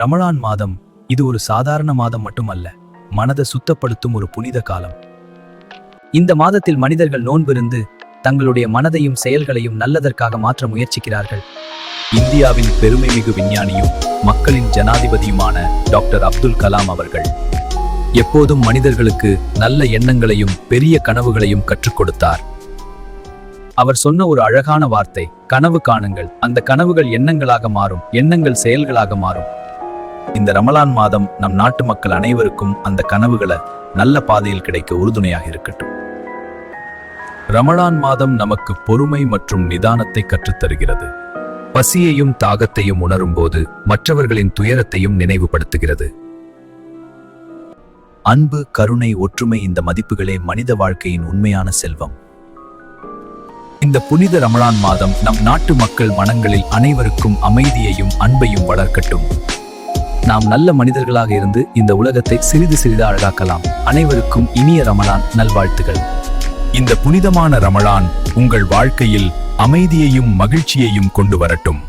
ரமலான் மாதம் இது ஒரு சாதாரண மாதம் மட்டுமல்ல, மனதை சுத்தப்படுத்தும் ஒரு புனித காலம். இந்த மாதத்தில் மனிதர்கள் நோன்பிருந்து தங்களுடைய மனதையும் செயல்களையும் நல்லதற்காக மாற்ற முயற்சிக்கிறார்கள். இந்தியாவின் பெருமைமிகு விஞ்ஞானியும் மக்களின் ஜனாதிபதியுமான டாக்டர் அப்துல் கலாம் அவர்கள் எப்போதும் மனிதர்களுக்கு நல்ல எண்ணங்களையும் பெரிய கனவுகளையும் கற்றுக் கொடுத்தார். அவர் சொன்ன ஒரு அழகான வார்த்தை, கனவு காணுங்கள். அந்த கனவுகள் எண்ணங்களாக மாறும், எண்ணங்கள் செயல்களாக மாறும். இந்த ரமலான் மாதம் நம் நாட்டு மக்கள் அனைவருக்கும் அந்த கனவுகளை நல்ல பாதையில் கிடைக்க உறுதுணையாக இருக்கட்டும். ரமலான் மாதம் நமக்கு பொறுமை மற்றும் நிதானத்தை கற்றுத்தருகிறது. பசியையும் தாகத்தையும் உணரும் போது மற்றவர்களின் துயரத்தையும் நினைவுபடுத்துகிறது. அன்பு, கருணை, ஒற்றுமை, இந்த மதிப்புகளே மனித வாழ்க்கையின் உண்மையான செல்வம். இந்த புனித ரமலான் மாதம் நம் நாட்டு மக்கள் மனங்களில் அனைவருக்கும் அமைதியையும் அன்பையும் வளர்க்கட்டும். நாம் நல்ல மனிதர்களாக இருந்து இந்த உலகத்தை சிறிது சிறிது அழகாக்கலாம். அனைவருக்கும் இனிய ரமலான் நல்வாழ்த்துகள். இந்த புனிதமான ரமலான் உங்கள் வாழ்க்கையில் அமைதியையும் மகிழ்ச்சியையும் கொண்டு வரட்டும்.